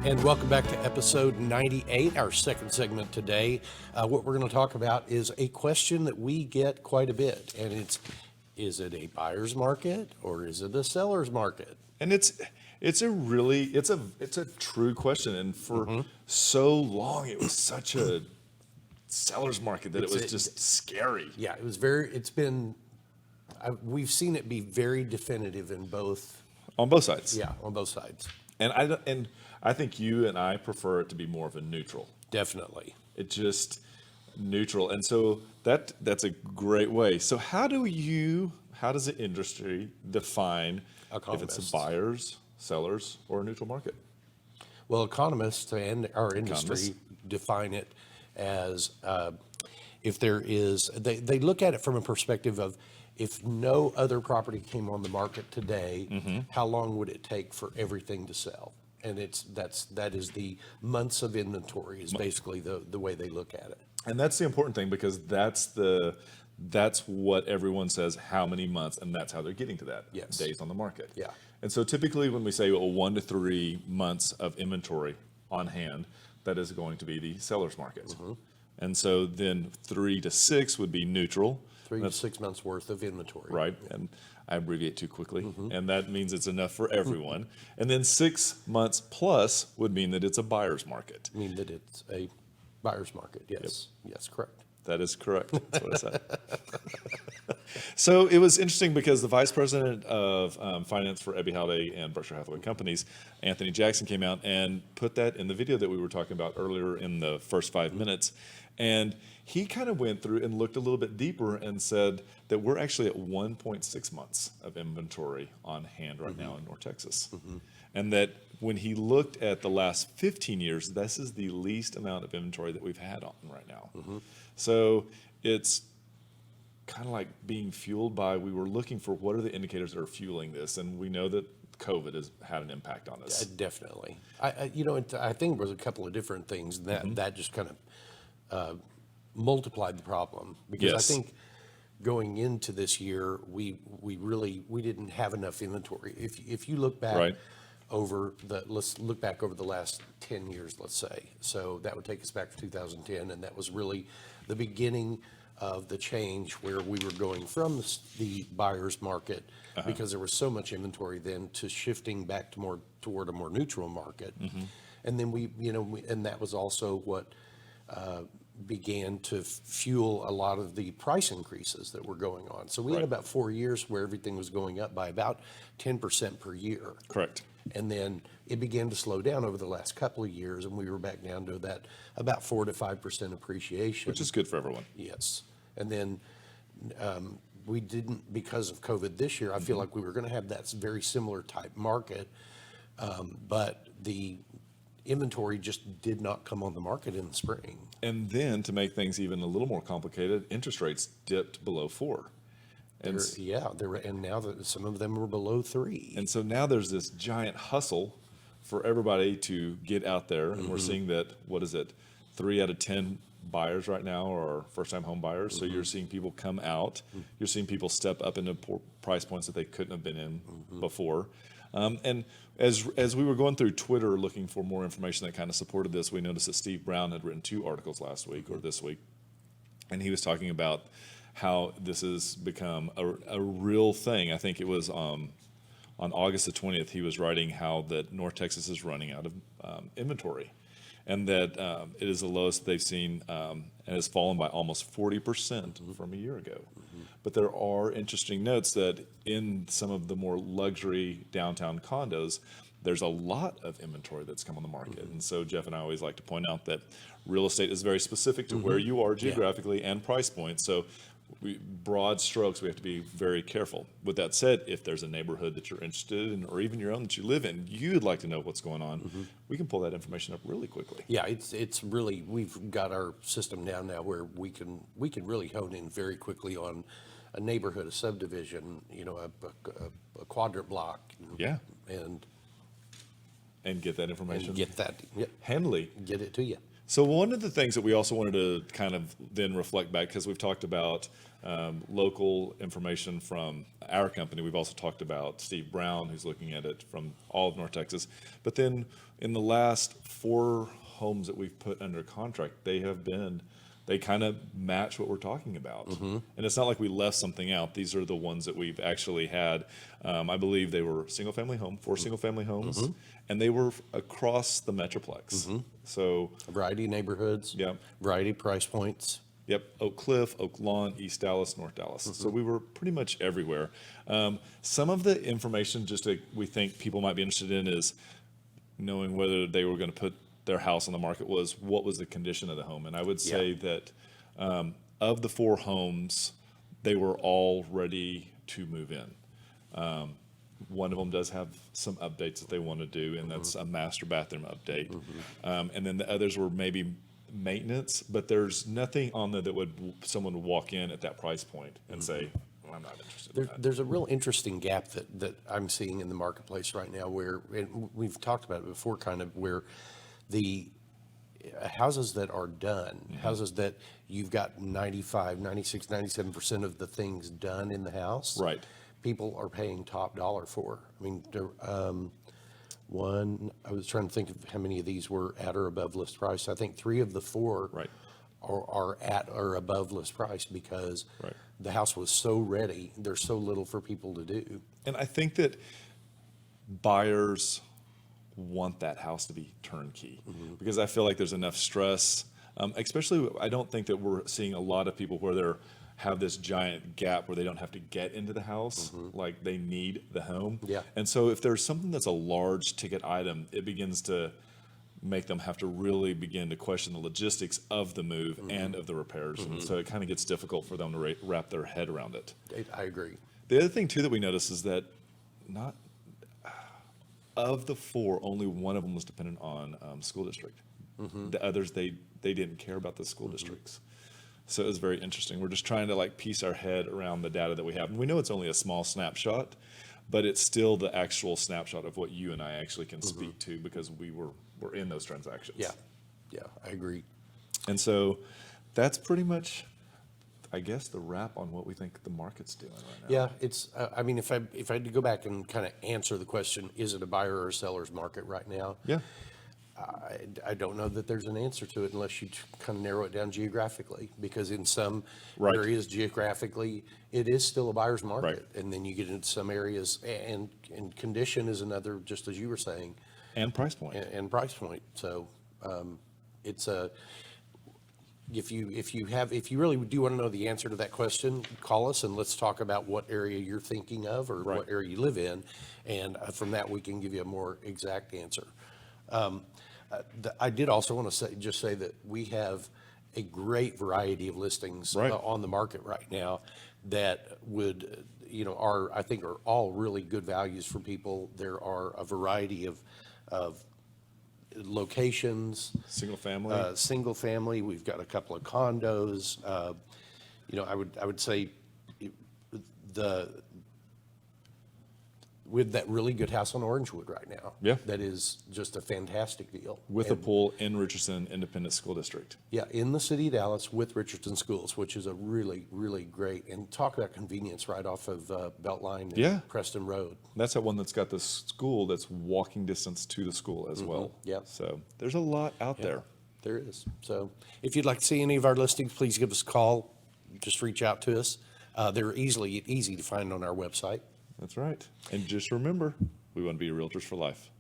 And welcome back to episode 98, our second segment today. What we're going to talk about is a question that we get quite a bit, and it's, is it a buyer's market or is it a seller's market? And it's a true question. And for so long, it was such a seller's market that it was just scary. Yeah, we've seen it be very definitive in both. On both sides. Yeah, on both sides. And I think you and I prefer it to be more of a neutral. Definitely. It's just neutral. And so that's a great way. So how does the industry define if it's a buyer's, seller's, or a neutral market? Well, economists and our industry define it as if there is, they look at it from a perspective of if no other property came on the market today, how long would it take for everything to sell? And that is the months of inventory is basically the way they look at it. And that's the important thing, because that's what everyone says, how many months, and that's how they're getting to that. Yes. Days on the market. Yeah. And so typically when we say 1 to 3 months of inventory on hand, that is going to be the seller's market. And so then 3 to 6 would be neutral. 3 to 6 months worth of inventory. Right. And I abbreviate too quickly. And that means it's enough for everyone. And then 6 months plus would mean that it's a buyer's market. Mean that it's a buyer's market. Yes. Yep. Yes, correct. That is correct. That's what I said. So it was interesting because the vice president of finance for Ebby Halliday and Berkshire Hathaway Companies, Anthony Jackson, came out and put that in the video that we were talking about earlier in the first 5 minutes. And he kind of went through and looked a little bit deeper and said that we're actually at 1.6 months of inventory on hand right now in North Texas. And that when he looked at the last 15 years, this is the least amount of inventory that we've had on right now. So it's kind of like being fueled by, we were looking for what are the indicators that are fueling this, and we know that COVID has had an impact on us. Definitely. I think there was a couple of different things that just kind of multiplied the problem, because I think going into this year, we didn't have enough inventory. If you look back let's look back over the last 10 years, let's say. So that would take us back to 2010, and that was really the beginning of the change where we were going from the buyer's market because there was so much inventory then to shifting back to toward a more neutral market. And then and that was also what began to fuel a lot of the price increases that were going on. So we had about 4 years where everything was going up by about 10% per year. Correct. And then it began to slow down over the last couple of years, and we were back down to that about 4 to 5% appreciation. Which is good for everyone. Yes. And then we didn't, because of COVID this year, I feel like we were going to have that very similar type market, but the inventory just did not come on the market in the spring. And then to make things even a little more complicated, interest rates dipped below 4. And and now that some of them were below 3. And so now there's this giant hustle for everybody to get out there, and we're seeing that, 3 out of 10 buyers right now are first-time home buyers. So you're seeing people come out, you're seeing people step up into price points that they couldn't have been in before. And as we were going through Twitter looking for more information that kind of supported this, we noticed that Steve Brown had written 2 articles last week or this week, and he was talking about how this has become a real thing. I think it was on August the 20th, he was writing how that North Texas is running out of inventory, and that it is the lowest they've seen, and has fallen by almost 40% from a year ago. But there are interesting notes that in some of the more luxury downtown condos, there's a lot of inventory that's come on the market. And so Jeff and I always like to point out that real estate is very specific to where you are geographically and price point. So broad strokes, we have to be very careful. With that said, if there's a neighborhood that you're interested in, or even your own that you live in, you'd like to know what's going on, we can pull that information up really quickly. Yeah, it's really, we've got our system down now where we can really hone in very quickly on a neighborhood, a subdivision, a quadrant block. And get that information. And get that handily. Get it to you. So one of the things that we also wanted to kind of then reflect back, because we've talked about local information from our company. We've also talked about Steve Brown, who's looking at it from all of North Texas. But then in the last 4 homes that we've put under contract, they kind of match what we're talking about. And it's not like we left something out. These are the ones that we've actually had. I believe they were single-family home, 4 single-family homes, and they were across the Metroplex. So, A variety of neighborhoods. yeah. Variety of price points. Yep, Oak Cliff, Oak Lawn, East Dallas, North Dallas. So we were pretty much everywhere. Some of the information just that we think people might be interested in is knowing whether they were going to put their house on the market was what was the condition of the home. And I would say that of the 4 homes, they were all ready to move in. One of them does have some updates that they want to do, and that's a master bathroom update. And then the others were maybe maintenance, but there's nothing on there that someone would walk in at that price point and say, well, I'm not interested in that. There's a real interesting gap that I'm seeing in the marketplace right now where, and we've talked about it before, kind of where the houses that are done, houses that you've got 95, 96, 97% of the things done in the house. Right. People are paying top dollar for. I mean, I was trying to think of how many of these were at or above list price. I think 3 of the 4 Right. are at or above list price because Right. the house was so ready. There's so little for people to do. And I think that buyers want that house to be turnkey because I feel like there's enough stress. Especially, I don't think that we're seeing a lot of people where they have this giant gap where they don't have to get into the house, like they need the home. Yeah. And so if there's something that's a large ticket item, it begins to make them have to really begin to question the logistics of the move and of the repairs. And so it kind of gets difficult for them to wrap their head around it. I agree. The other thing too that we noticed is that not of the 4, only one of them was dependent on school district. The others, they didn't care about the school districts. So it was very interesting. We're just trying to like piece our head around the data that we have. And we know it's only a small snapshot, but it's still the actual snapshot of what you and I actually can speak to because we're in those transactions. Yeah, I agree. And so that's pretty much, I guess, the wrap on what we think the market's doing right now. Yeah, it's, I mean, if I had to go back and kind of answer the question, is it a buyer or a seller's market right now? Yeah. I don't know that there's an answer to it unless you kind of narrow it down geographically, because in some Right. areas geographically, it is still a buyer's market. Right. And then you get into some areas, and condition is another, just as you were saying, And price point. and price point. So it's a, if you really do want to know the answer to that question, call us and let's talk about what area you're thinking of or Right. what area you live in. And from that, we can give you a more exact answer. I did also want to say that we have a great variety of listings Right. on the market right now that would, I think are all really good values for people. There are a variety of locations. Single family. Single family, we've got a couple of condos. I would say with that really good house on Orangewood right now. Yeah. That is just a fantastic deal. With a pool in Richardson Independent School District. Yeah, in the city of Dallas with Richardson Schools, which is a really, really great, and talk about convenience right off of Beltline and Yeah. Preston Road. That's that one that's got the school that's walking distance to the school as well. Yeah. So there's a lot out there. There is. So if you'd like to see any of our listings, please give us a call. Just reach out to us. They're easy to find on our website. That's right. And just remember, we want to be realtors for life.